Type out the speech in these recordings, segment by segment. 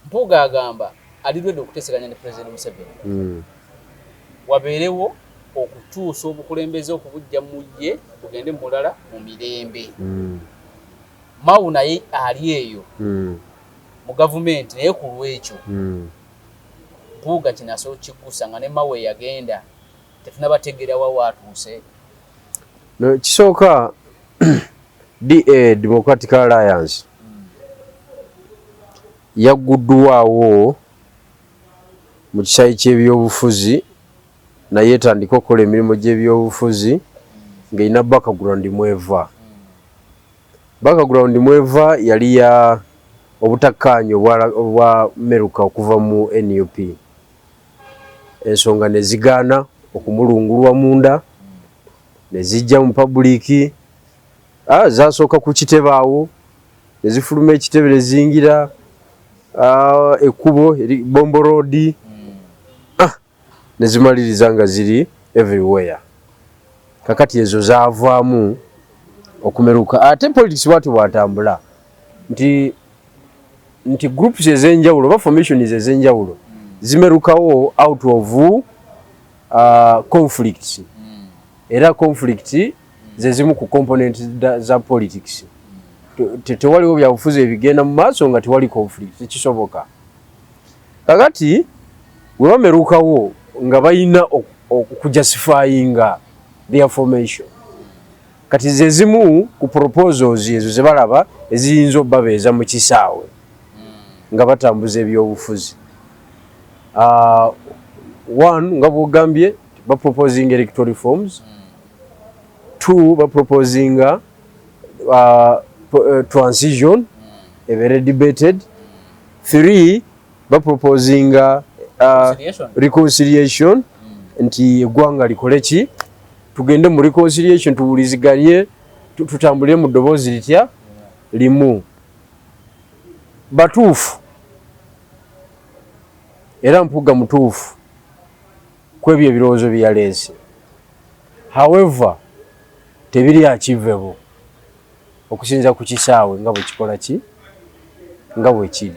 Mpuuga agamba alidwedde okuteeseganya ne President Museveni wabeerewo okutuusa obukulembeze okubujja mu ye bugende mulala mu mirembe. Mao naye ali eyo mu gavumenti naye ku lwekyo Mpuuga kinaso kikusa nga ne Mao yagenda tetunabategeera wa watuuse. No, kisooka Democratic Alliance yaguddwawo mu kisayi ky'ebyobufuzi naye etandika okukola emirimu gy'ebyobufuzi ng'erina background mweva. Background mweva yali ya obutakkaanya obwa Meruka okuva mu NUP. Ensonga ne zigaana okumulungulwa munda ne zijja mu public. Zasooka ku kitebe awo ne zifuluma ekitebe ne zingira ekkubo Bombo Road ne zimaliriza nga ziri everywhere. Kakati ezo zaavaamu okumeruka. Ate politics bwati bwatambula nti groups ez'enjawulo ba formations ez'enjawulo zimerukawo out of conflicts. Era conflict ze zimu ku component za politics. Tewaliwo byabufuzi ebigenda mu maaso nga tewali conflict kisoboka. Kakati we bamerukawo nga bayina okujustifyinga their formation. Kati ze zimu ku proposals ezo ze balaba eziyinza obbabeeza mu kisaawe nga batambuza ebyobufuzi. One nga bwogambye ba proposing electoral reforms. Two ba proposing transition very debated. Three ba proposing reconciliation nti eggwanga likoleki tugende mu reconciliation tuwuliziganye tutambulire mu ddoboozi litya limu batuufu era Mpuuga mutuufu kwebyo ebirowoozo byaleese. However tebiri achievable okusinza ku kisaawe nga bwe kikola ki nga bwe kiri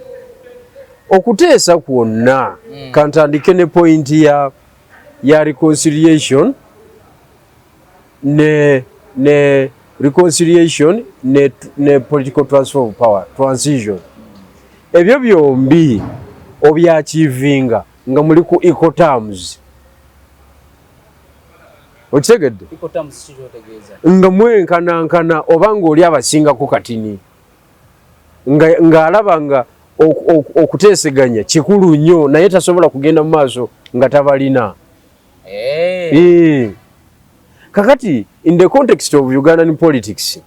okuteesa kwonna kantandike ne point ya reconciliation ne reconciliation ne political transfer of power transition. Ebyo byombi obyachievinga nga muli ku equal terms. Okitegedde? Equal terms kirotegeeza. Nga mwenkanankana obanga oli abasinga ku katini. Nga alaba nga okuteeseganya kikulu nnyo naye tasobola kugenda mu maaso nga tabalina. Kakati in the context of Ugandan politics,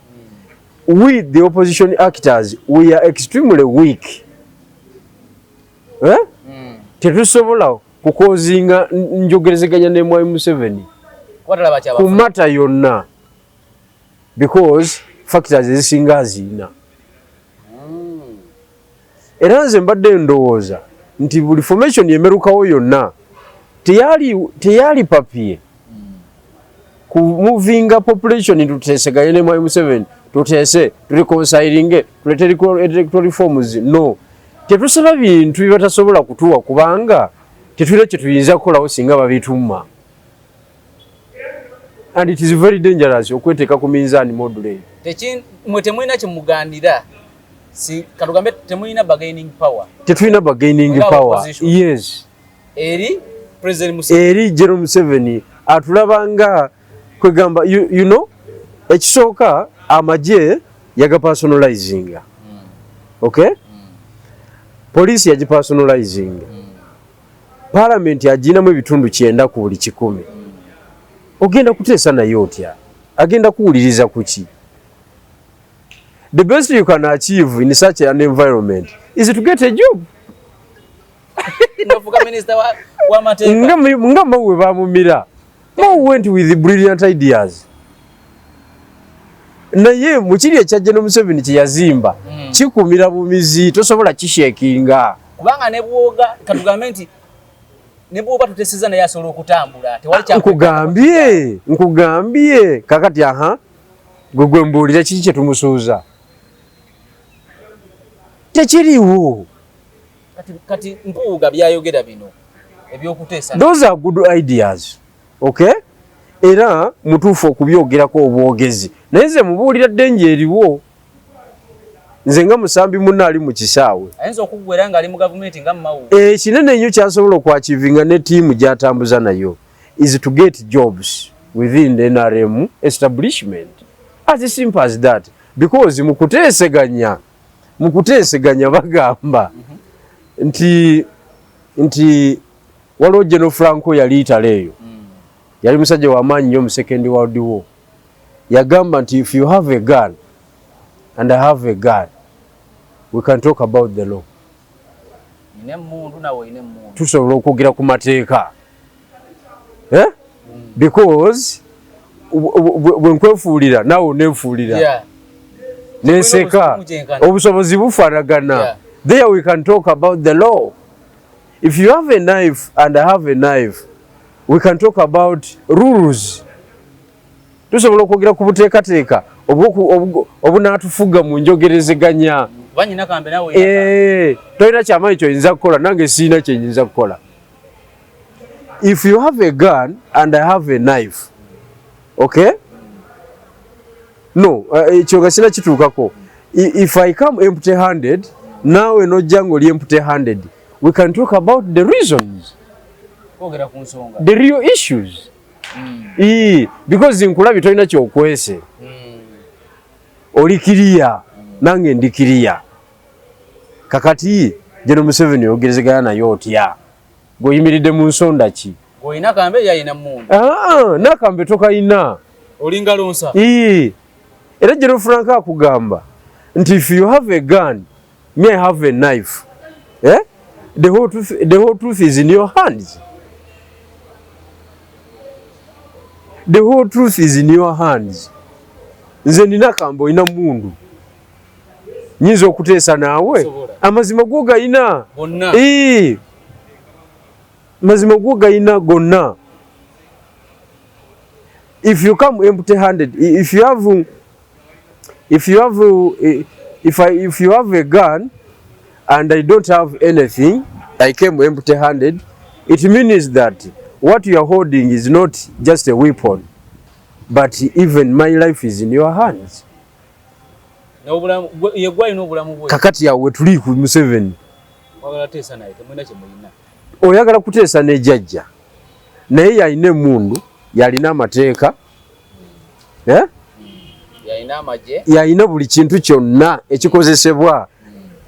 we the opposition actors, we are extremely weak. Tetusobola kukozinga njogerezeganya ne Mwai Museveni ku matter yonna because factors ezisinga zina. Era nze mbadde ndowooza nti buli formation yemerukawo yonna teyali papiye ku movinga population tuteeseganye ne Mwai Museveni tuteese tureconcilinge tulete electoral reforms. No, tetusaba bintu byebatasobola kutuwa kubanga tetulina kye tuyinza kukolawo singa babituma. And it is very dangerous okweteeka ku minzaani module. Mwe temulina kimugandira. Katugambe temulina bargaining power. Tetulina bargaining power. Yes. Eri President Museveni. Eri General Museveni atulabanga kwegamba you know ekisooka amagye yaga personalizing. Okay? Police yaji personalizing. Parliament yajinamu ebitundu 9 ku buli 100. Ogenda kuteesa naye otya? Agenda kuwuliriza kuki? The best you can achieve in such an environment is to get a job. Nofuka minister wa Mateeka. Nga Mao bamumira. Mao went with brilliant ideas. Naye mukiri ekya General Museveni kye yazimba kikumira bumizi tosobola kishekinga. Kubanga ne bwoga katugambe nti ne bwoba tuteseza naye asobola okutambula. Tewali kya nkugambye kakati gwe mbuulira kiki kye tumusuuza. Tekiriwo. kati Mpuuga byayogera bino ebyokuteesa. Those are good ideas. Okay? Era mutuufu okubyogerako obwogezi. Naye nze mubuulira denje eriwo. Nze nga musambi munna ali mu kisaawe. Ayinza okuggwera nga ali mu gavumenti nga Mawuga. Kinene nnyo kyasobola okwachivinga ne ttiimu gy'atambuza nayo is to get jobs within the NRM establishment. As simple as that. Because mukuteeseganya bagamba nti waliwo General Franco yali Italeeyo. Yali musajja w'amaanyi nnyo mu Second World War. Yagamba nti if you have a gun and I have a gun, we can talk about the law. Tusobola okwogera ku mateeka. Because bwe nkwefuulira naawe oneefuulira. Nenseka obusobozi bufaanagana. There we can talk about the law. If you have a knife and I have a knife, we can talk about rules. Tusobola okwogera ku buteekateeka obunaatufuga mu njogerezeganya. Tolina kyamaanyi kyoyinza kukola, nange siina kyenyinza kukola. If you have a gun and I have a knife, okay? No, ekyo nga sina kituukako. If I come empty-handed, naawe nojja ng'oli empty-handed, we can talk about the reasons. The real issues. Because nkulabye tolina kyokwese. Oli kiriya, nange ndi kiriya. Kakati General Museveni ogerezeganya naye otya? Gweoyimiridde mu nsonda ki? Oyina kambe yayina mmundu. Nakambe tokayina. Olinga lonsa. Era General Franco akugamba nti if you have a gun, me I have a knife. The whole truth is in your hands. The whole truth is in your hands. Nze nina kambe oyina mmundu. Nyinza okuteesa naawe. Amazima go gayina. Mazima go gayina gonna. If you come empty-handed, if you have a gun and I don't have anything, I came empty-handed, it means that what you are holding is not just a weapon, but even my life is in your hands. Kakati yawe tuli ku Museveni. Oyagala kuteesa ne jjajja. Naye yalina emmundu, yalina amateeka. Yalina buli kintu kyonna ekikozesebwa.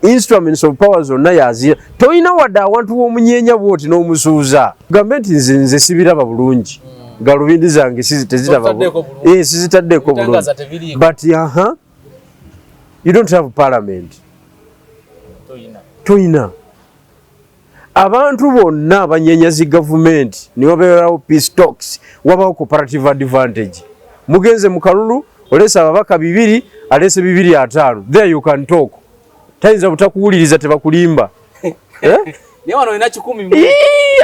Instruments of power zonna yazira. Toyina wadde awantu w'omunyeenya bw'oti n'omusuuza. Gavumenti nze sibiraba bulungi. Galubindi zange teziraba bulungi. Sizitaddeeko bulungi. But you don't have parliament. Toyina. Abantu bonna abanyeenyazi gavumenti ne wabeerawo peace talks, wabawo cooperative advantage. Mugenze mu kalulu, olesa ababaka 2, alese 2-5. There you can talk. Tayinza butakuwuliriza tebakulimba. Ne wano olina 10.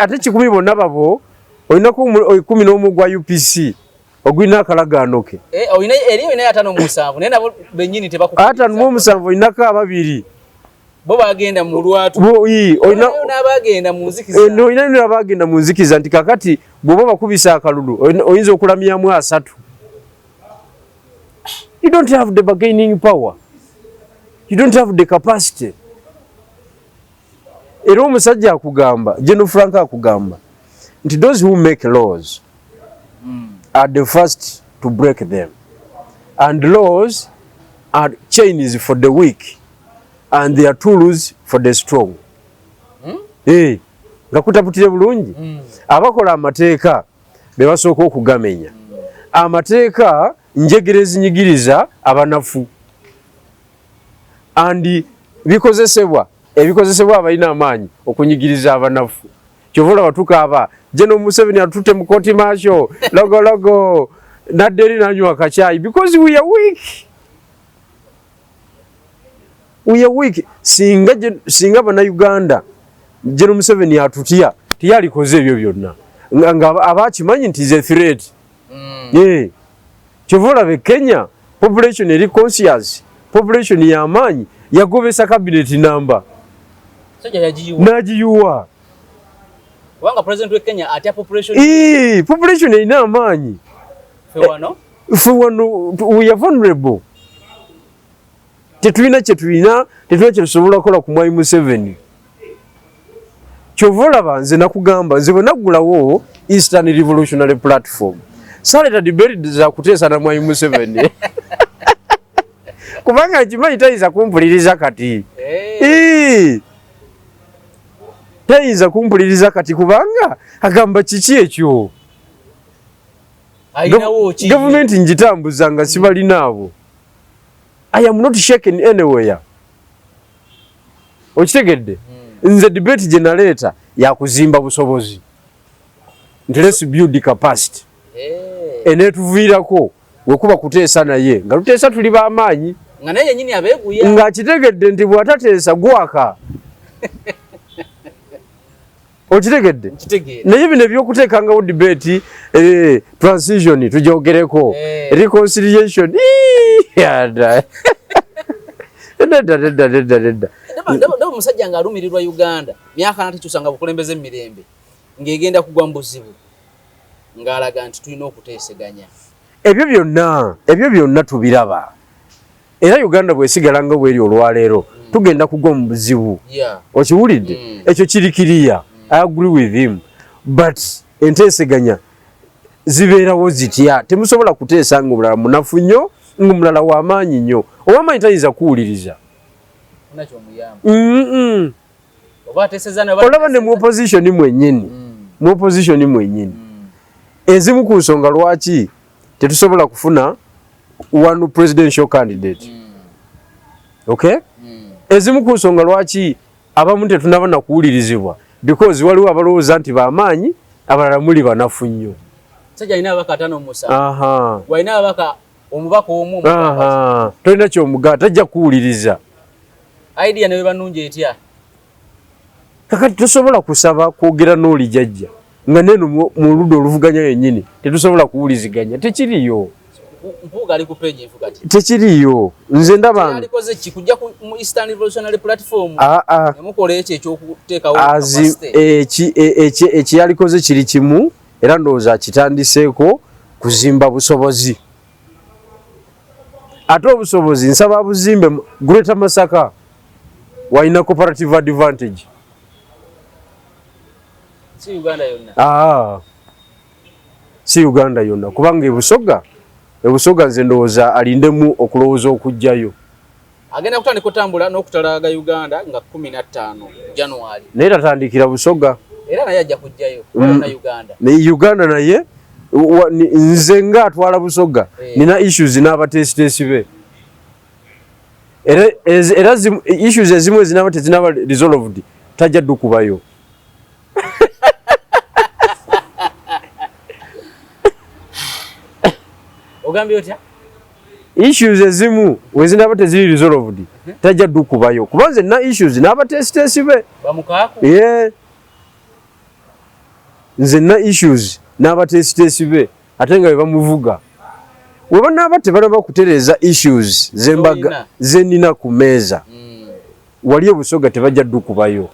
Ate 10 bonna babo, olinako 11 gwa UPC. Ogwina akalagaano ke. Olina 5 naye nabo bennyini tebakuwuliriza. 5 olinako 2. Bo bagenda mu lwatu. Olina n'abagenda mu nzikiza. Olina n'abagenda mu nzikiza nti kakati bw'oba bakubisa akalulu oyinza okulamyamu 3. You don't have the bargaining power. You don't have the capacity. Era omusajja akugamba, General Franco akugamba nti those who make laws are the first to break them. And laws are chains for the weak. And they are tools for the strong. Nga kutaputire bulungi. Abakola amateeka be basooka okugamenya. Amateeka njegere zinyigiriza abanafu. And ebikozesebwa abalina amaanyi okunyigiriza abanafu. Kyovola batuka aba General Museveni atute mu koti maasho logo nadderi nanywa kachai because we are weak. We are weak. Singa bana Uganda General Museveni atutya tiyalikoze ebyo byonna nga abakimanyi nti is a threat. Kyovola be Kenya population eri conscious, population ya amaanyi yagobesa cabinet number. Sajja yajiwa. Najiwa. Wanga president we Kenya atya population. Population ina amaanyi. Fewano. We are vulnerable. Tetulina kyetusobola kukola ku Mwai Museveni. Kyova olaba nze nakugamba nze bwe naggulawo Eastern Revolutionary Platform. Saleeta debate za kuteesa na Mwai Museveni. Kubanga nkimanyi tayinza kumpuliriza kati. Tayinza kumpuliriza kati kubanga agamba kiki ekyo. Gavumenti ngitambuza nga sibalina abo. I am not shaken anywhere. Okitegedde? Nze debate generator ya kuzimba busobozi. Let's build capacity. Enetuviirako wekuba kuteesa naye nga luteesa tuli b'amaanyi. Nga naye nyini abeeguya. Nga kitegedde nti bw'atateesa gwaka. Okitegedde? Kitegedde. Naye bino ebyokuteekangawo debate transition tujogereko. Reconciliation. Yada. Nedda. Ndaba musajja nga alumirirwa Uganda. Myaka natikyusanga bukulembeze mirembe. Ng'egenda kugwa mu buzibu. Ng'alaga nti tulina okuteeseganya. Ebyo byonna tubiraba. Era Uganda bw'esigala nga bw'eri olwaleero tugenda kugwa mu buzibu. Okiwulidde? Ekyo kirikiriya. I agree with him. But enteeseganya zibeerawo zitya. Temusobola kuteesa ng'omulala munafu nnyo, ng'omulala w'amaanyi nnyo. Ow'amaanyi tayinza kuwuliriza. Olaba ne mu opposition mwennyini. Ezimu ku nsonga lwaki tetusobola kufuna one presidential candidate. Okay? Ezimu ku nsonga lwaki abamu tetunabona kuwulirizibwa because waliwo abalowooza nti b'amaanyi abalala muli banafu nnyo. Sajja alina ababaka 5 musa. Walina ababaka omubaka omu. Tolina kyomugaa tajja kuwuliriza. Idea ne banungi etya. Kakati tosobola kusaba kwogera n'oli jjajja nga neno mu ludda oluvuganya yennyini tetusobola kuwuliziganya. Tekiriyo. Mpuuga ali ku page enfugati. Tekiriyo. Nze ndaba alikoze ki kujja mu Eastern Revolutionary Platform. Nemukola ekyo ekyokuteekawo ekiyalikoze kiri kimu era ndowooza kitandiseeko kuzimba busobozi. Ate obusobozi nsaba buzimbe Greater Masaka walina cooperative advantage. Si Uganda yonna. Si Uganda yonna kubanga ebusoga nze ndowooza alindemu okulowooza okujjayo. Agenda kutandika okutambula n'okutalaga Uganda nga 15 January. Naye tatandikira busoga. Era naye ajja kujjayo na Uganda. Ne Uganda naye nze nga atwala busoga nina issues n'abateesiteesi be. Era issues ezimu ezinaba tezinaba resolved tajja ddukubayo. Ogambye otya? Issues ezimu wezinaba teziri resolved tajja ddukubayo kuba nze nina issues n'abateesiteesi be. Bamukaako? Nze nina issues n'abateesiteesi be ate nga bamuvuga. Weba naaba tebalaba kutereeza issues zembaga zenina ku meeza. Wali ebusoga tebajja ddukubayo.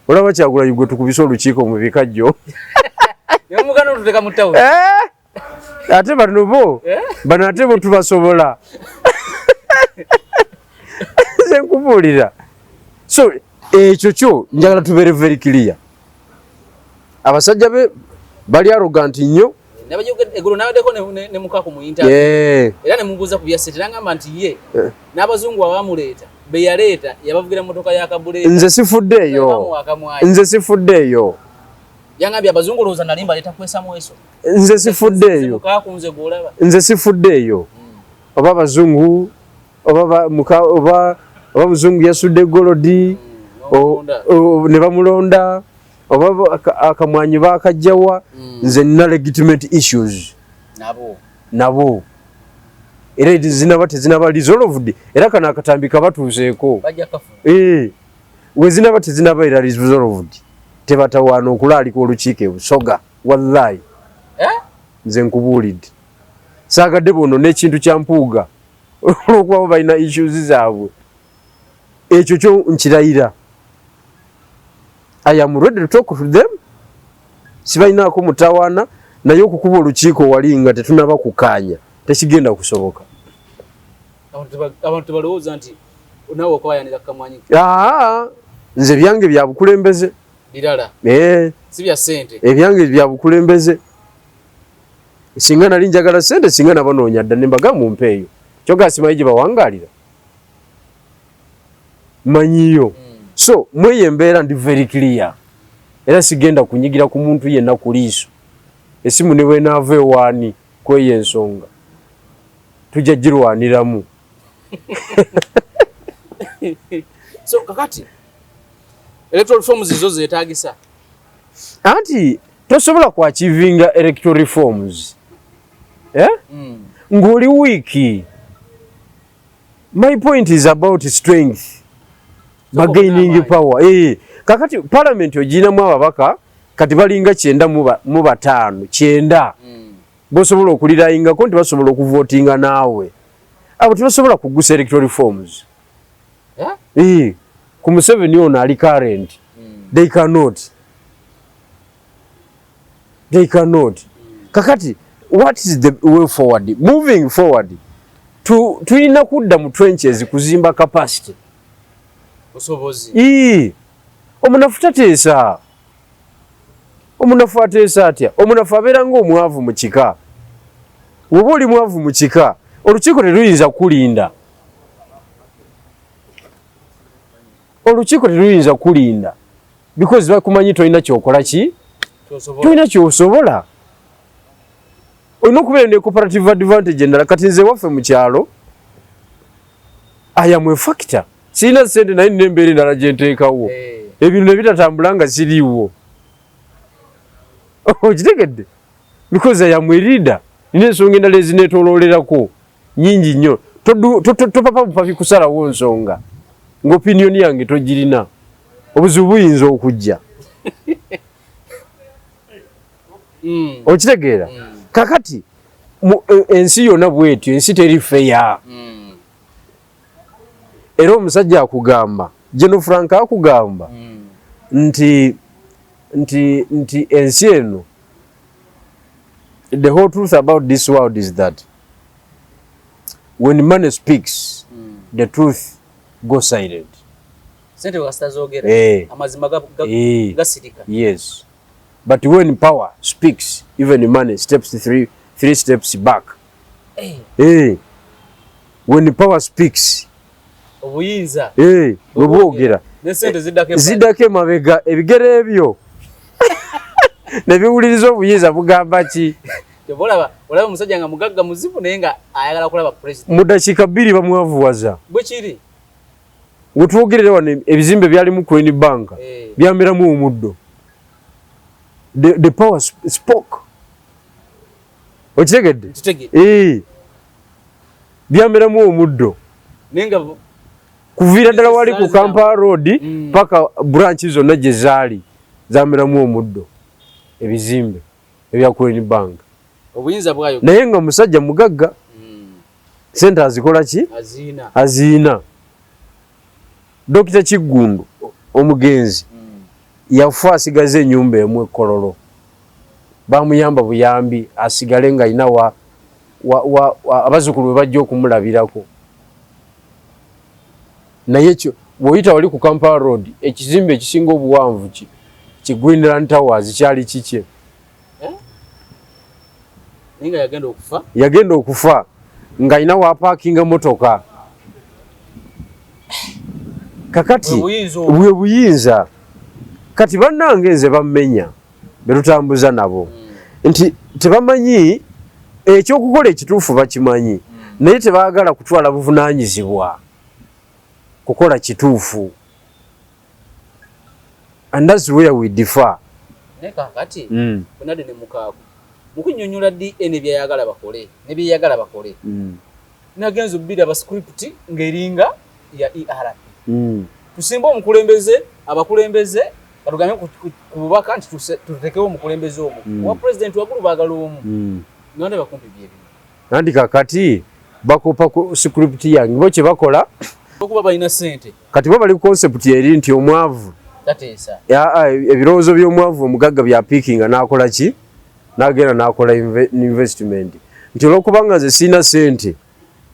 Olaba Kyagulanyi gwe tukubisa olukiiko mu bikajjo. Yomugano tuteka mu ttawuni. Ate bano bo bano ate bo tubasobola. Nze nkubuulira. So ekyo kyo njagala tubeere very clear. Abasajja be bali arrogant nnyo. Egulu naweddeko ne mukaako mu interview. Era ne mubuuza ku bya ssente n'agamba nti ye n'abazungu abamuleeta be yaleeta yabavugira mmotoka ya kabuleeta. Nze sifuddeeyo. Yangambye abazungu lowooza nali mbaleeta kwesa mweso. Nze sifuddeeyo. Oba abazungu oba muzungu yasudde golodi ne bamulonda oba akamwanyi bakajjawa. Nze nina legitimate issues nabo era tezinaba resolved era kana akatambi kabatuuseeko wezinaba tezinaba era resolved tebatawaana okulaalika olukiiko ebusoga wallahi nze nkubuulidde saagadde bono n'ekintu kya mpuuga olw'okuba balina issues zaabwe ekyo kyo nkirayira I am ready to talk to them. Sibainako mutawana naye okukuba olukiiko walinga tetunaba kukanya tekigenda kusoboka. Abantu balowooza nti naawe okwayanira kamanyi. Nze byange bya bukulembeze. Birala. Si bya ssente. Ebyange bya bukulembeze. Singa nali njagala ssente singa nabanoonya dda ne mbaga mu mpeeyo. Kyoga simanyi gye bawangalira. Manyiyo. So mweye embeera ndi very clear. Era sigenda kunyigira ku muntu yenna ku liiso. Esimu ne bwe naava ewaani kweye ensonga. Tujja girwaniramu. So kakati electoral reforms zo zeetaagisa. Anti tosobola ku achievinga electoral reforms. Ng'oli weak. My point is about strength. Gaining power. Kakati parliament oginamu ababaka kati balinga 9 mu 5 9. Bosobola okulirayinga ko basobola okuvotinga naawe. Abo tebasobola kugusa electoral reforms. Ku Museveni ono ali current. They cannot. Kakati what is the way forward? Moving forward. Tulina kudda mu trenches kuzimba capacity. Osobozi. Omunafu tateesa. Omunafu ateesa atya? Omunafu abeera ng'omwavu mu kika. Woba oli mwavu mu kika, olukiiko teruyinza kulinda. Because bakumanyi tolina kyokola ki? Tolina kyosobola. Olina okubeera ne cooperative advantage endala. Kati nze waffe mu kyalo, I am a factor. Sina ssente naye n'embeera endala gye nteekawo. Ebintu ne bitatambula nga siriiwo. Okitegedde? Because I am a leader. Nina ensonga endala ezineetooloolerako nnyingi nnyo. Topapa bupapi kusalawo nsonga. Ng'opinioni yange togirina. Obuzibu buyinza okujja. Okitegeera? Kakati ensi yonna bwetyo, ensi teri feya. Era omusajja akugamba, General Frank akugamba nti ensi eno, the whole truth about this world is that when money speaks, the truth goes silent. Sente wakastazogera amazima gasirika. Yes. But when power speaks, even money steps 3 steps back. When power speaks, obuyinza bwogera nesente ziddako mabega ebigere ebyo ne biwuliriza obuyinza bugamba ki? olaba omusajja nga mugagga muzibu naye nga ayagala kulaba president. Mu dakiika 2 bamwavuwaza. Bwe kiri wetwogerera wano ebizimbe byali mu Queen Bank byameramu omuddo. The power spoke. Okitegedde? Byameramu omuddo. Nenga kuviira ddala wali ku Kampala Road paka branch zonna gye zaali zameramu omuddo. Ebizimbe ebya Queen Bank. Obuyinza bwayo. Naye nga musajja mugagga. Sente azikola ki? Aziina. Dr. Kiggundu omugenzi yafa asigaze ennyumba emu Kololo. Bamuyamba buyambi asigale nga alina abazzukulu bajja okumulabirako. Naye kyo bw'oyita wali ku Kampala Road ekizimbe ekisinga obuwanvu Greenland Towers kyali kikye. Yagenda okufa nga alina waapaakinga motoka. Kakati bwe buyinza kati bannange nze bammenya betutambuza nabo nti tebamanyi ekyokukola ekituufu bakimanyi naye tebaagala kutwala buvunaanyizibwa kukola kituufu. And that's where we differ. Kakati bunade ne mukaaku mukunnyonnyola DNA byayagala bakole ne byayagala bakole. Nagenzo bbira ba script ngeringa ya ERP. Tusimba omukulembeze abakulembeze batugamye ku bubaka nti tutekewo omukulembeze omu wa president wagulu baagala omu nonde bakumpi byebi nandi kakati bakopa ku script yange bo kye bakola okuba balina sente kati bo bali concept eri nti omwavu tateesa ebirowoozo by'omwavu omugagga bya piikinga n'akola ki n'agenda n'akola investment nti olw'okubanga nze sirina ssente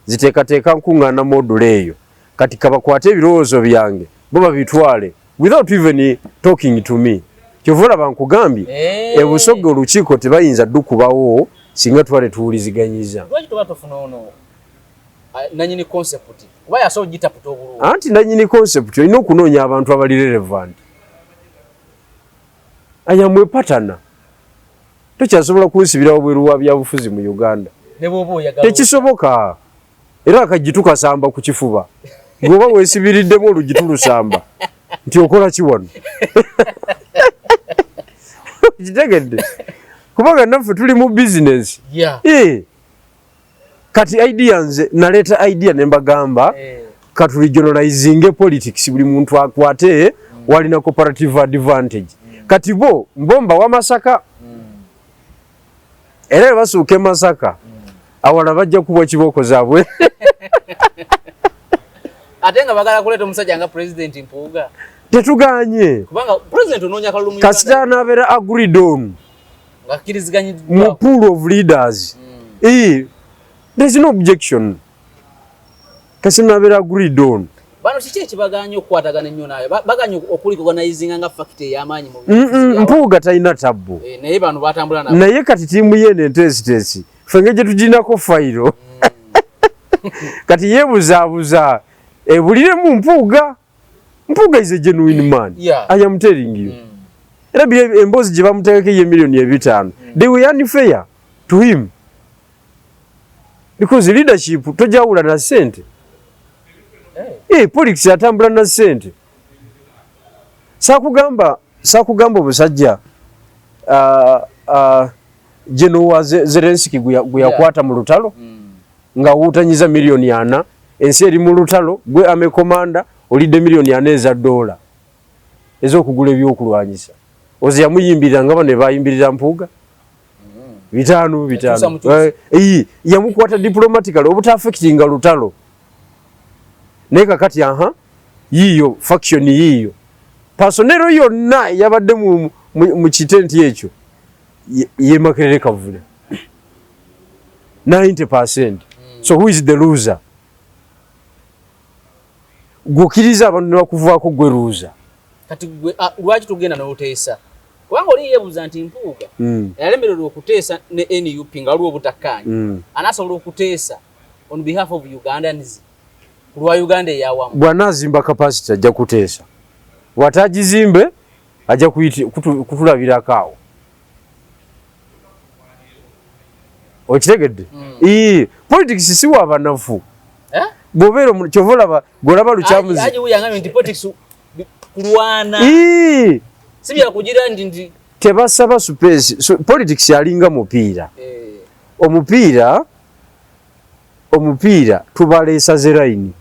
ziteekateeka nkuŋŋaana module eyo kati kabakwate ebirowoozo byange bo babitwale without even talking to me kyova olaba nkugambye ebusoga olukiiko tebayinza ddukubawo singa twale tuwuliziganyiza lwaki tuba tufuna ono nanyini concept kuba yasobola gitaputa obulungi anti nanyini concept olina okunoonya abantu abali relevant ayamwepatana tokyasobola kunsibirawo bweru wa byabufuzi mu Uganda tekisoboka era akajitu kasamba ku kifuba ngoba weesibiriddemu olujitu lusamba nti okola ki wano kitegedde kubanga naffe tuli mu business kati idea nze naleeta idea ne mbagamba kati regionalizinge politics buli muntu akwate walina cooperative advantage kati bo mbomba wa Masaka era basuuke Masaka awala bajja kubwa kiboko zaabwe atenga bagala kuleta omusajja nga president Mpuuga tetuganye kubanga president ononya kalulu kasita nabeera agreed on ngakiriziganyidwa mu pool of leaders there's no objection kasita nabeera agreed on bano kiki ekibaganya okukwatagana ennyo nayo baganya okuliorganizinga nga factory y'amaanyi mu Mpuuga talina tabbo naye bano batambula nabo naye kati tiimu ye n'entesitesi fenge gye tuginako fayiro kati yeebuzaabuza ebuliremu Mpuuga is a genuine man. I am telling you. Era emboozi gye bamuteekako ye $5,000,000 they were unfair to him because leadership tojawula na ssente politics atambula na ssente saakugamba obusajja General Zelensky gwe yakwata mu lutalo nga wuutanyiza $4,000,000 ensi eri mu lutalo gwe ame komanda olidde $4,000,000 eza dola ez'okugula ebyokulwanyisa ozi yamuyimbirira nga bano ne bayimbirira Mpuuga bitano yamukwata diplomatically obutaffectinga lutalo naye kakati yiyo faction yiyo pasonero yonna yabadde mu kitenti ekyo ye Makerere Kavule 90%. So who is the loser? Gukiriza abantu ne bakuvaako gwe loser. Kati lwaki tugenda n'oteesa? Kubanga oli yeebuuza nti Mpuuga yalemererwa okuteesa ne NUP nga lwo obutakkaanya anasobola okuteesa on behalf of Ugandans kulwa Uganda eyawamu. Bw'anaazimba capacity ajja kuteesa. Watagizimbe ajja kutulabirako awo. Okitegedde? Politics si wa banafu. Bw'obeera kyovolaba golaba lukyamuzi. Aji uyangamye nti politics kulwana. Si bya kugira ndi tebasaba space. So, politics yalinga mupiira. Omupiira tubaleesa zeraini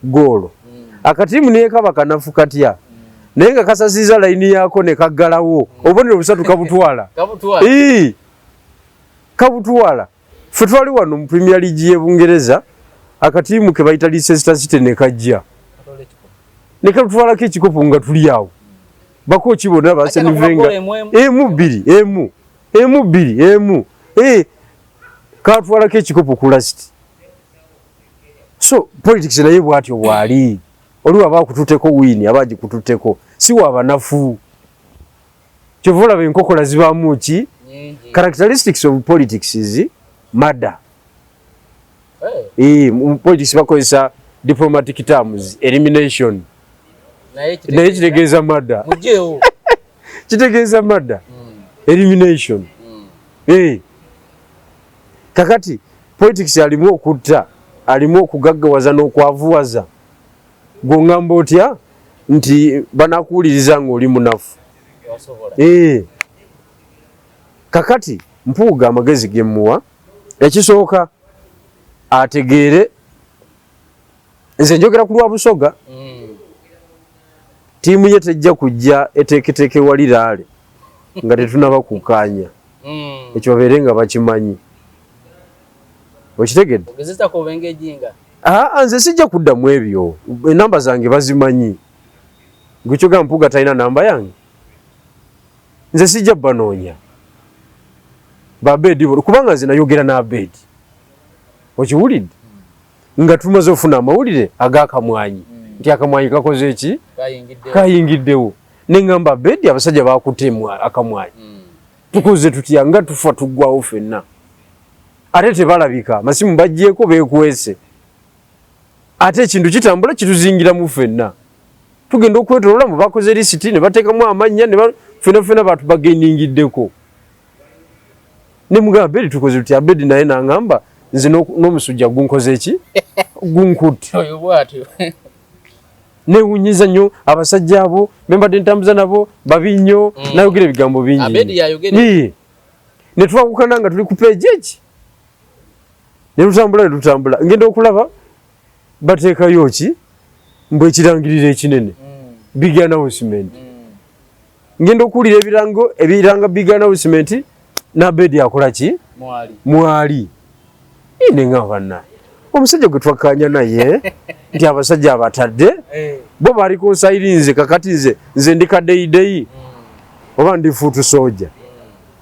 goolo. Akatimu naye kaba kanafu katya. Naye nga kasasiza layini yako ne kaggalawo. Obonero busatu kabutwala. Kabutwala. Ffe twali wano mu Premier League y'e Bungereza akatimu ke bayita Leicester City ne kajja. Ne kabutwalako ekikopo nga tuli awo. Bako kibona Arsene Wenger. emu. Katwalako ekikopo ku last. So politics naye bwatyo bwali. Oliwo abakututeko wini abagikututeko si wabanafu. Kyovola benkokola zibaamu ki? Characteristics of politics is murder. Politics bakozesa diplomatic terms, elimination. Naye kitegeeza murder. Kitegeeza murder. Elimination. Kakati politics alimu okutta, alimu okugaggawaza n'okwavuwaza. Gongamba otya nti banakuwuliriza ng'oli munafu. Kakati Mpuuga amagezi gemuwa ekisooka ategeere nze njogera ku lwa Busoga tiimu ye tejja kujja eteeketeke waliraale nga tetunaba kukaanya ekyo babeere nga bakimanyi okitegedde nze nze sijja kuddamu ebyo enamba zange bazimanyi Gwe gamba Mpuuga talina namba yange. Nze sijja banoonya. Babedi kubanga nze nayogera n'Abedi. Okiwulidde? Nga tumaze ofuna amawulire ag'akamwanyi. Nti akamwanyi kakoze eki? Kayingiddewo. Ne ngamba Abedi abasajja baakutemwa akamwanyi. Tukoze tutya nga tufa tuggwawo ffenna. Ate tebalabika masimu bajjeeko beekwese. Ate ekintu kitambula kituzingiramu ffenna. Tugenda okwetolola mu bakoze lisiti ne bateekamu amannya ne ffenna bantu bageningiddeko. Ne mugamba Abedi tukoze tutya? Abedi naye n'angamba nze n'omusujja gunkoze eki? Gunkutte. Oyo bw'atyo. Newunyiza nnyo abasajja abo mbadde ntambuza nabo babi nnyo nayogera ebigambo bingi. Abedi yayogera. Ne twawukana nga tuli ku page eki. Ne tutambula. Ngenda okulaba bateekayo ki? Mbwe ekirangiriro ekinene. Big announcement. Ngenda okuwulira ebiranga big announcement n'Abedi akola ki? Mwali. Ne ngamba naye. Omusajja gwe twakkaanya naye nti abasajja abatadde bo baliko nsayirinze kakati nze ndi kaddeyideyi oba ndi fuutu soja.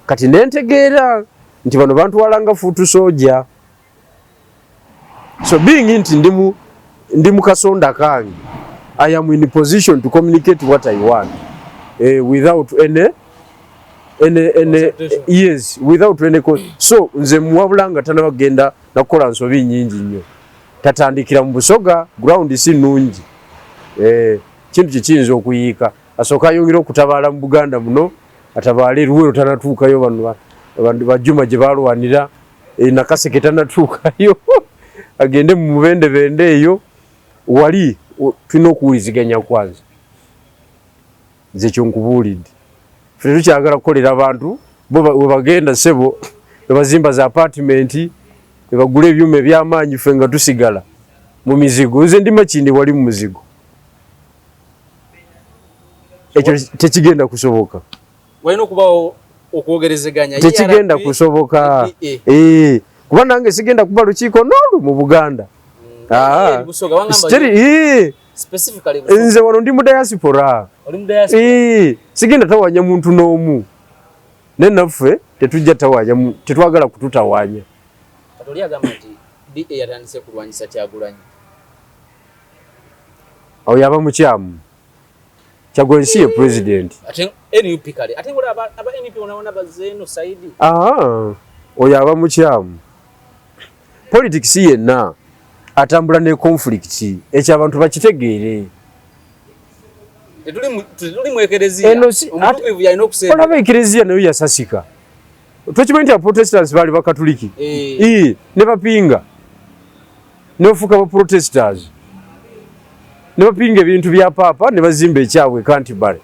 Kati nentegeera nti bano bantwalanga fuutu soja. So being nti ndi mu kasonda kange, I am in a position to communicate what I want without any yes, without any so nze muwabulanga tanabagenda nakola nsobi nyingi nnyo. Tatandikira mu Busoga ground si nnungi. Kintu kiyinza okuyiika. Asooka ayongera okutabaala mu Buganda muno, atabaale Luweero tanatuukayo bano bajjuma gye baalwanira, Nakaseke tanatuukayo. Agende mu bende eyo wali tulina okuwuliziganya kwanza. Nze kyonkubuulidde. Ffe tukyagala kukolera abantu bo we bagenda ssebo we bazimba za apartment we bagula ebyuma eby'amaanyi ffe nga tusigala mu mizigo. Nze ndi Makindi wali mu muzigo. Ekyo tekigenda kusoboka. Walina okubawo okwogerezeganya. Tekigenda kusoboka. Kuba nange sigenda kuba lukiiko n'olu mu Buganda. Nze wano ndi mu diaspora. Sigenda tawanya muntu n'omu. Ne naffe tetujja tawanya, tetwagala kututawanya. Katoli agamba nti DA yatandise kulwanyisa Kyagulanyi. Awo yaba mukyamu. Kyagulanyi si ye president. Ate NUP kale. Ate ngula aba NUP onaona bazeno Saidi. Oyo aba mukyamu. Politics yenna atambula ne conflict ekyo abantu bakitegeere. Tetuli mu ekereziya. Omutukuvu yalina okusemba. Olaba ekereziya nayo yasasika. Tukimanyi nti Protestants baali bakatuliki. Ne bapinga. Ne bafuuka ba Protestants. Ne bapinga ebintu bya Papa ne bazimba ekyabwe Canterbury.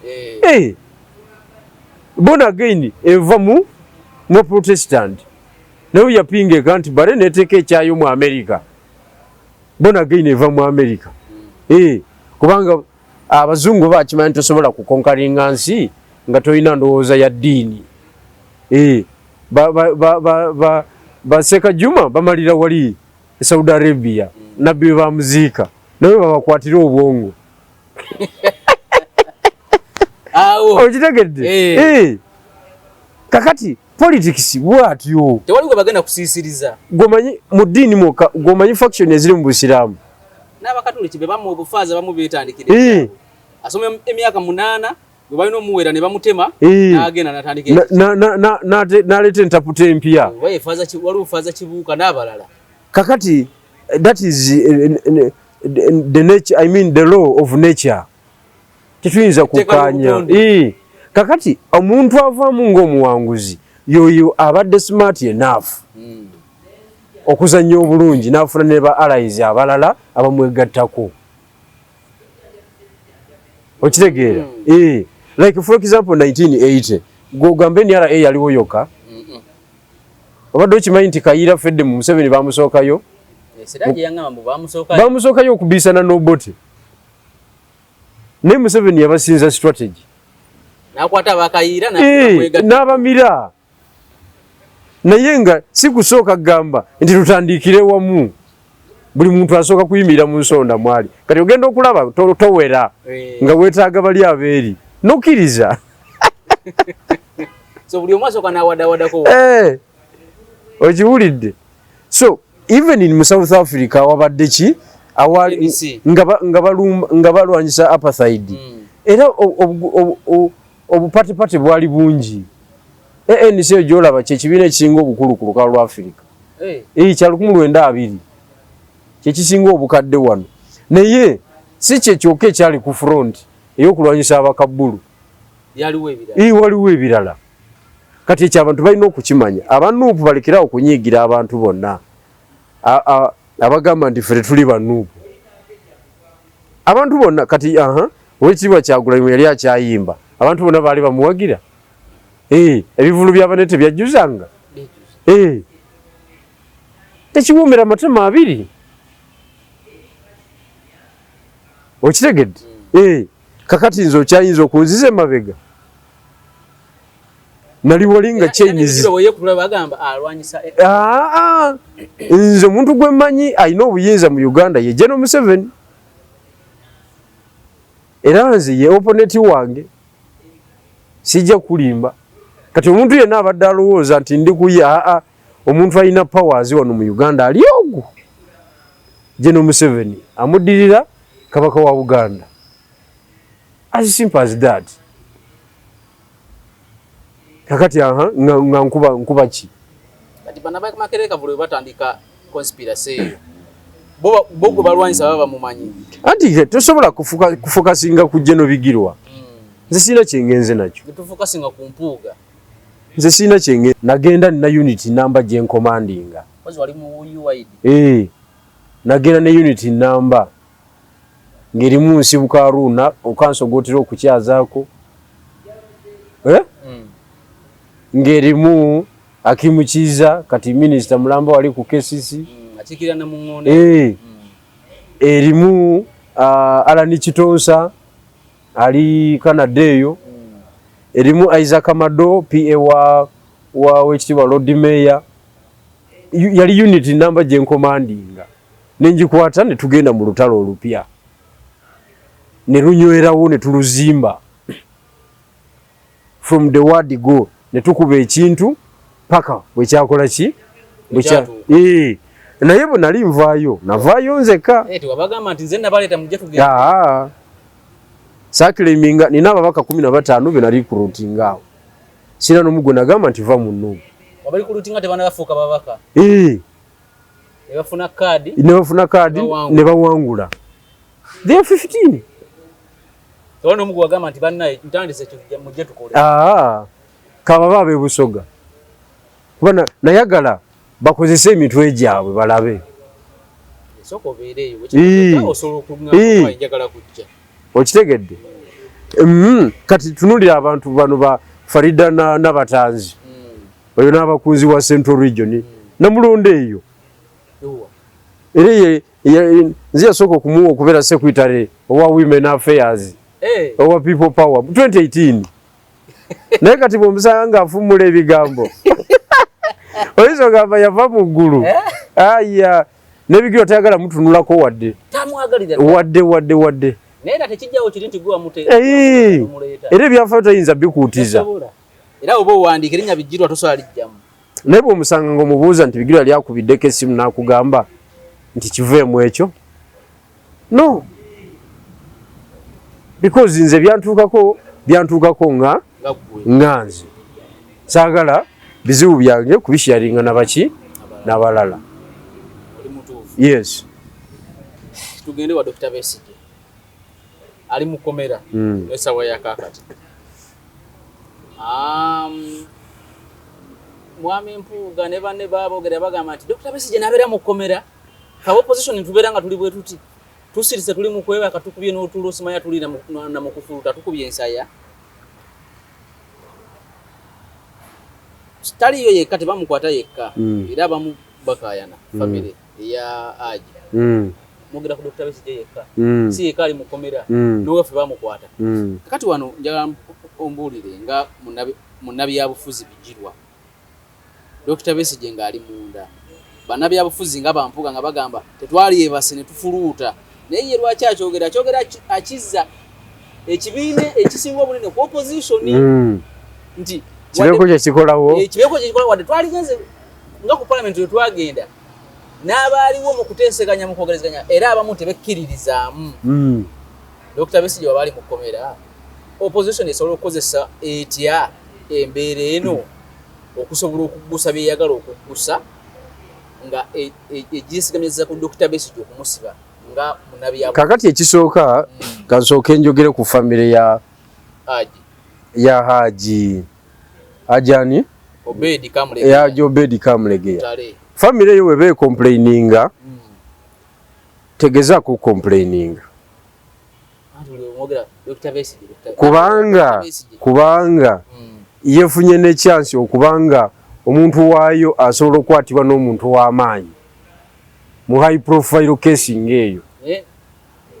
Born again eva mu Protestant. Nayo yapinga Canterbury neteeka ekyayo mu America. Born again eva mu America. Kubanga abazungu bakimanyi tosobola kukonkalinga nsi nga tolina ndowooza ya ddiini. Baseka Juma bamalira wali Saudi Arabia nabbi bamuziika nawe babakwatira obwongo. Okitegedde? Kakati politics bwatyo. Tewali gwe bagenda kusiisiriza. Gomanyi mu ddiini mwokka, gomanyi faction eziri mu Busiraamu. N'Abakatoliki be bamu obufaaza bamu beetandikira. Asoma emyaka 8 bwe balina omuwera ne bamutema n'agenda n'atandikira. N'aleeta entaputa empya. Wali bufaaza Kibuuka n'abalala. Kakati that is the nature, I mean the law of nature. Tetuyinza kukkaanya. Kakati omuntu avaamu ng'omuwanguzi yoyo abadde smart enough okuzannya obulungi n'afuna ne ba allies abalala abamwegattako. Okitegeera? Like for example 1980 gogambe ni RA yaliwo yokka. Obadde okimanyi nti Kayiira Fedde mu Museveni bamusookayo. Bamusookayo okubiisana n'Obote. Ne Museveni yabasinza strategy. Nakwata Bakayiira n'abamira. Naye nga si kusooka gamba nti tutandikire wamu. buli muntu asooka kuyimirira mu nsonda mwali kati ogenda okulaba towera nga weetaaga bali abeeri nokkiriza so buli omu asooka n'awaddawaddako okiwulidde so even in South Africa wabadde ki nga balwanyisa apartheid era obupatepate bwali bungi ANC gyolaba kyekibiina ekisinga obukulu ku lukalu lwa Africa kya 1920 kyekisinga obukadde wano naye si kyekyoka ekyali ku front ey'okulwanyisa abakabbulu waliwo ebirala kati ekyo abantu balina okukimanya abanuupu balekerawo okunyiigira abantu bonna abagamba nti ffe tuli banuupu abantu bonna kati Oweekitiibwa Kyagulanyi yali akyayimba abantu bonna baali bamuwagira ebivulu by'abanene tebyajjuzanga tekiwoomera matama abiri okitegedde kakati nze okyayinza okunziza emabega nali walinga Chinese nze omuntu gwe mmanyi alina obuyinza mu Uganda ye General Museveni era nze ye opponent wange sijja kulimba kati omuntu yenna abadde alowooza nti ndi kuye omuntu alina powers wano mu Uganda ali ogwo General Museveni amuddirira kabaka wa Buganda as simple as that kakati nga nkuba ki kati bana Makerere Kavuyo batandika conspiracy bogo balwanyisa baba mumanyi anti tosobola kufokasinga ku General Bigirwa nze sina kyengenze nakyo tufokasinga ku mpuuga nze sina kyengenze nagenda nina unity number gye nkomandinga wali mu UID nagenda ne unity number ngerimu nsibuka Aruna okansogotera okukyazaako ngerimu Akimukiza kati Minister Mulamba wali ku KCC akikira na mungonde erimu Alani Kitonsa ali Canada eyo erimu Isaac Amado PA wa Oweekitiibwa Lord Mayor yali unity number gye nkomandinga nenjikwata ne tugenda mu lutalo olupya ne lunywerawo ne tuluzimba from the word go ne tukuba ekintu paka bwe kyakola ki naye bwe nali navaayo nzeka wabagamba nti nze nabaleeta mujja tugenda saakiriminga nina ababaka 15 be nali kurutinga awo sina n'omu gwe nagamba nti va mu nnugu wabali kurutinga tebana bafuuka babaka ne bafuna kaadi ne bawangula they are 15 Tono mugu wagamba nti bannaye ntandise mujje tukole. Kababa be Busoga. Kubana nayagala bakozese emitwe gyabwe balabe. Soko beereyo wekyo osolo kunga njagala kujja. Okitegedde. Kati tunulira abantu bano ba Farida na Batanzi. Oyo n'abakunzi wa Central Region. Namulonde eyo. Ere nzia soko kumuwa kubera secretary owa Women Affairs. Owa People Power 2018. Naye kati bomusanga afumula ebigambo. Oyizo gamba yava mu ggulu. Aya nebigiro tayagala mutunulako wadde. Tamwagalira. Wadde. Nenda tekijjawo kiri nti gwa mute. Era byafa tayinza bikuutiza. Era obo wandika erinnya bijirwa tosola lijjamu. Naye bomusanga ngomubuuza nti bigiro yali akubiddeko essimu n'akugamba nti kiveemu ekyo. No. Because nze byantuukako nga nganze. Saagala bizibu byange kubisharinga nabaki nabalala. Yes. Tugende wa Dr. Besigye. Ali mukomera. Esawa ya kakati. Mwami Mpuuga ne banne baabogera bagamba nti Dr. Besigye nabeera mukomera. Ka opposition tubeera nga tuli bwe tuti. Tusirise tuli mu kwewa katukubye n'otulo simaya tuli na mukufuluta tukubye ensaya. Stali yo yekka tebamukwata yekka. Era bamu bakayana family ya Aji. Mugera ku Dr. Besigye yekka. Si yekka ali mukomera. Nowe fe bamukwata. Kakati wano njagala ombulire nga munabi ya bufuzi bijirwa. Dr. Besigye nga ali munda. bannabyabufuzi nga bampuga nga bagamba tetwali ebase ne tufuluuta naye ye lwaki akyogera akizza ekibiina ekisinga obunene ku opposition nti kibeeko kyekikolawo wadde twaligenze nga ku parliament we twagenda n'abaaliwo mu kuteeseganya mu kwogerezeganya era abamu tebekkiririzaamu Dr. Besigye wabaali mu kkomera opposition esobola okukozesa etya embeera eno okusobola okuggusa byeyagala okuggusa nga egisigamiriza ku Dr. Besigye okumusiba nga munabyabu kakati ekisooka kansooka enjogere ku famire ya Haji ajani Obedi Kamulegeya famire yo webe complaininga tegeza ku complaininga kubanga yefunye ne chance okubanga omuntu waayo asobola okwatibwa n'omuntu w'amaanyi mu high profile case ngeyo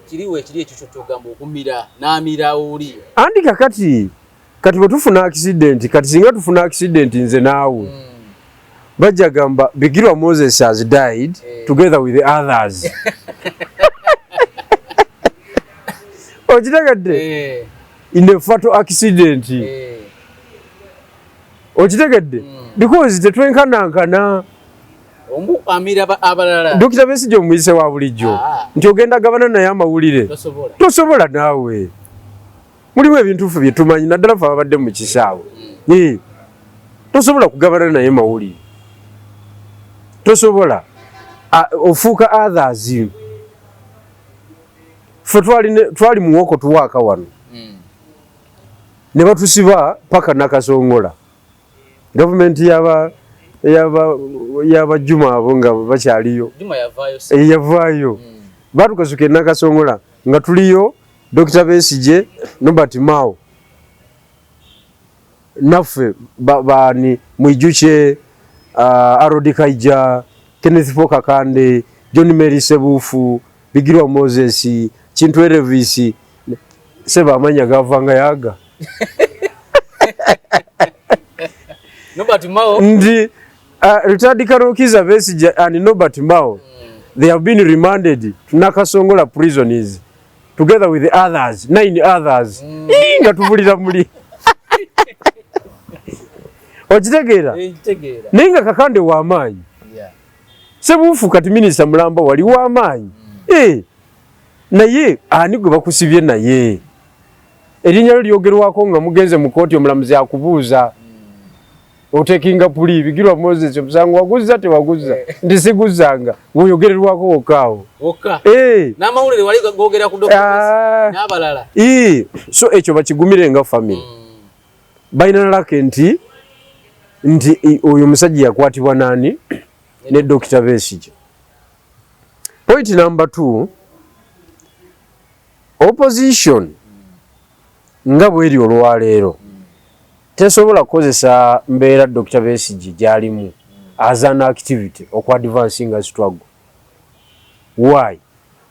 kiriwe ekiri ekyo kyogamba okumira n'amira oli andi kati bwe tufuna accident kati singa tufuna accident nze naawe bajja gamba Bigirwa Moses has died together with the others okitegedde in a fatal accident okitegedde because tetwenkanankana amira abalala Dr. Besigye omuyise wa bulijjo nti ogenda gabana naye amawulire tosobola naawe mulimu ebintu ffe bye tumanyi naddala fe ababadde mu kisaawe tosobola kugabana naye mawulire tosobola ofuuka others ffe twali muwoko tuwaaka wano ne batusiba paka Nakasongola gavumenti y'abajjuma abo nga bakyaliyo yavaayo batukasuka Nakasongola nga tuliyo Dr. Besigye Nobert Mao naffe bani Mwijukye Arodi Kaija Kenneth Pokakande John Mary Sebufu Bigirwa Moses Kintu Elvis seba amanya gavanga yaga Nobert Mao ndi retired Karokiza Besigye and Nobert Mao they have been remanded to Nakasongola prisons together with the others 9 others nga tubulira muli okitegeera nenga Kakande wa maanyi Sebufu kati minisita Mulamba wali wa maanyi naye ani gwe bakusibye naye erinnya lyogerwako nga mugenze mu kooti omulamuzi akubuuza otekinga puli Bigirwa Moses omusango waguza tewaguza ndisiguzanga ngoyogererwako wokaawo n'amawulire wali gogera ku Dr. n'abalala so ekyo bakigumire nga family balina nalake nti oyo musajja yakwatibwa nani ne Dr. Besigye. Point number 2 opposition nga bweri olwaleero tesobola kukozesa mbeera Dr. Besigye gyalimu as an activity okwa advancing a struggle. Why?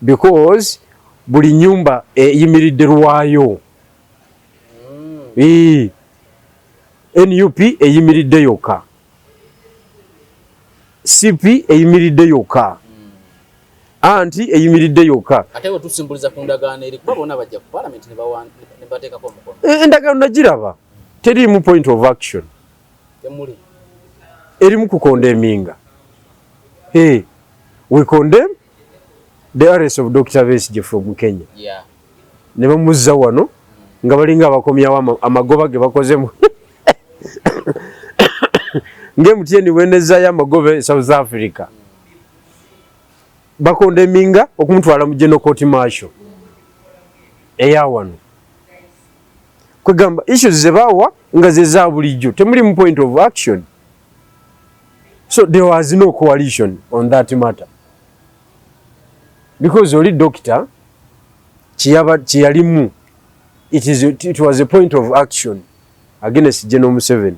Because buli nyumba eyimiridde lwayo NUP eyimiridde yokka CP eyimiridde yokka anti eyimiridde yokka ate we tusimbuliza ku ndagaano eri kuba bonna bajja ku parliament ne bateekako omukono endagaano nagiraba teriimu point of action temuli erimu kukondeminga we condemn the arrest of Dr. Besigye from Kenya ne bamuzza wano nga balinga abakomyawo amagoba ge bakozemu ng'MTN wenezaayo amagoba South Africa bakondeminga okumutwala mu General Court Martial eya wano kwegamba issues zebawa nga zeza bulijjo temuli mu point of action, so there was no coalition on that matter because only doctor chiyalimu it was a point of action against General Museveni.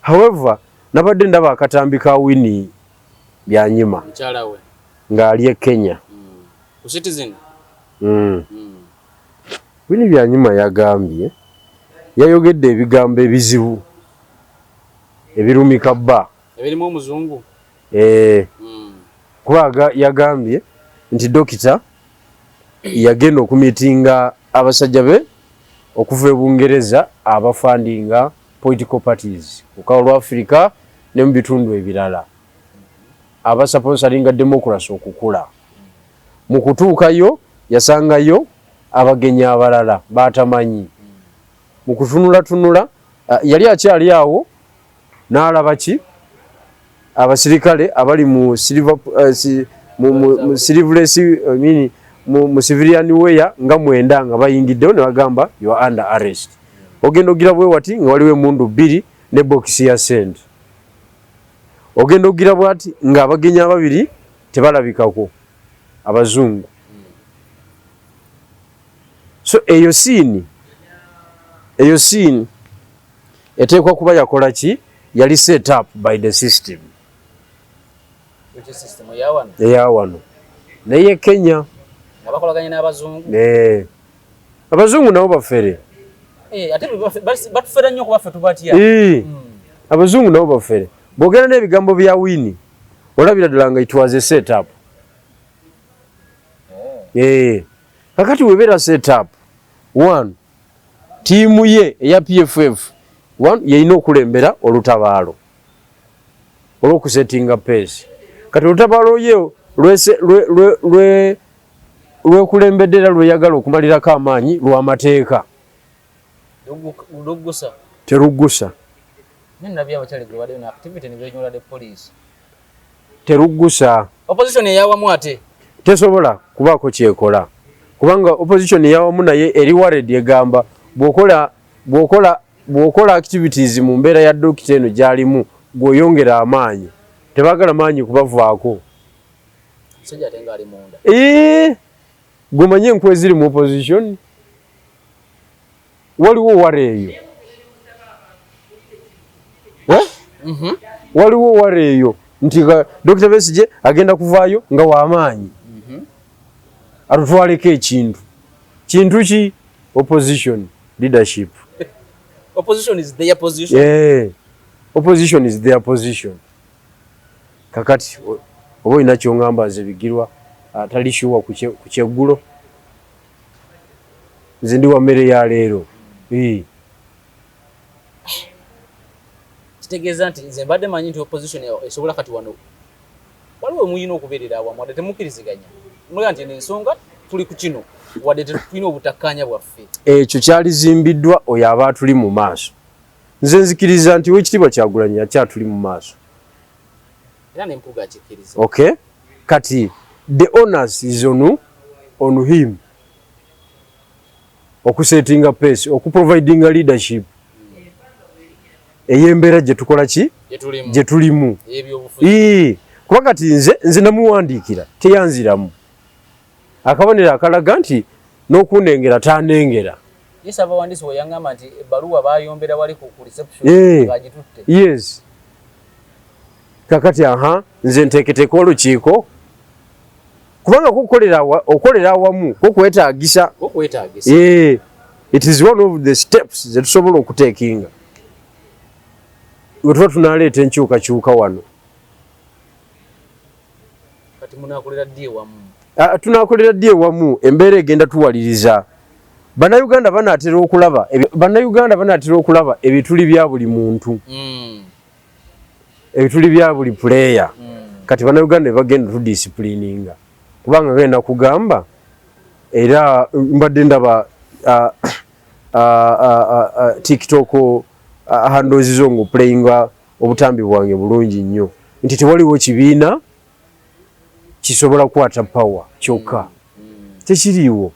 However, nabadde ndaba akatambi ka Winnie Byanyima mchalawe nga ali Kenya citizen Winnie Byanyima yagambye yayogedde ebigambo ebizibu ebirumika bba ebirimu omuzungu Kubaga yagambye nti dokita yagenda okumitinga abasajja be okuva e Bungereza abafandinga political parties ku lwa Africa ne mu bitundu ebirala abasponsoringa democracy okukula. Mu kutuukayo yasangayo abagenyi abalala batamanyi. Mu kutunula yali akyali awo n'alaba ki abasirikale abali mu civilian wear nga mwenda nga bayingiddewo ne bagamba you are under arrest. Ogenda ogira bwe wati nga waliwo emundu 2 ne bokisi ya sente. Ogenda ogira bwati nga abagenyi ababiri tebalabikako abazungu. So eyo scene eteekwa kuba yakola ki yali set up by the system. Which system yawano? Yawano. Naye Kenya abakolaganye n'abazungu. Abazungu nabo bafere. Ate batufera nnyo kuba ffe tubatya. Abazungu nabo bafere. Bwogera n'ebigambo bya Winnie olabira ddala nga it was a set up. Kakati webeera set up. One, tiimu ye eya PFF yeyina okulembera olutabaalo olw'okusettinga pace. Kati olutabaalo ye lwekulembedde era lweyagala okumalirako amaanyi lw'amateeka. Teruggusa. Teruggusa. Opposition eyawamu ate tesobola kubaako kyekola. Kubanga opposition eyawamu naye eri worried egamba bw'okola activities mu mbeera ya dokita eno gy'alimu gw'oyongera amaanyi. Tebagala maanyi kubavaako. Gumanye enkwe ziri mu opposition. Waliwo ware eyo. Waliwo ware eyo nti Dr. Besigye agenda kuvaayo nga w'amaanyi. Atutwaleko ekintu. Kintu ki? Opposition leadership. Opposition is their position. Opposition is their position. Kakati oba olina ky'oŋŋamba nze bigirwa talishuwa ku kyeggulo. Nze ndi wa mmere ya leero. Kitegeeza nti nze mbadde manyi nti opposition esobola kati wano waliwo muyina okubeerera awamu wadde temukkiriziganya. Mulaba nti ensonga tuli ku kino wadde tetulina obutakkaanya bwaffe. Ekyo kyalizimbiddwa oyo aba atuli mu maaso. Nze nzikiriza nti Oweekitiibwa Kyagulanyi akyatuli mu maaso. Era n'empuga akikkiriza. Okay. Kati the onus is on him. Okusettinga pace, okuprovidinga leadership. Eyembeera gye tukola ki? Gye tulimu. Kuba kati nze namuwandiikira teyanziramu. Akabonero akalaga nti n'okunengera tanengera. Yes, abawandiisi bwe yaŋŋamba nti ebbaluwa baayombera wali ku reception bagitutte. Yes. Kakati nze nteeketeeka olukiiko kubanga okukolera awamu kwetaagisa. It is one of the steps ze tusobola okuteekinga we tuba tunaleeta enkyukakyuka wano. Kati munaakolera ddi ewamu? Tunaakolera ddi ewamu, embeera egenda tuwaliriza. Bannayuganda banaatera okulaba ebituli bya buli muntu. Ebituli bya buli player. Kati bannayuganda bagenda tudisciplininga. Kubanga genda kugamba era mbadde ndaba TikTok handles zo ngo playinga obutambi bwange bulungi nnyo nti tewaliwo kibiina kisobola kukwata power kyokka. Tekiriiwo.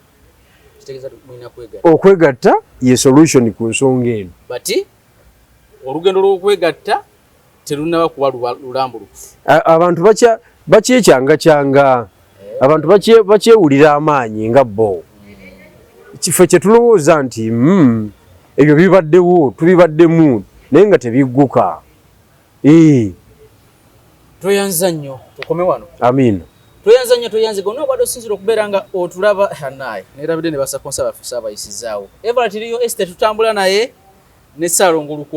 Okwegatta ye solution ku nsonga eno. Bati olugendo lw'okwegatta terunaba kuba lulambulukufu. Abantu bakyekyanga. Abantu bakyewulira amaanyi nga bo. Kifo kye tulowooza nti ebyo bibaddewo tubibaddemu naye nga tebigguka. Tweyanza nnyo tukome wano. Amiina. Tweyanza nnyo tweyanziga onoobadde osinzira okubeera nga otulaba naye neerabidde ne basakonsa baffe saabayisizaawo. Everett Rio Estate tutambula naye ne Ssaalongo Lukwa.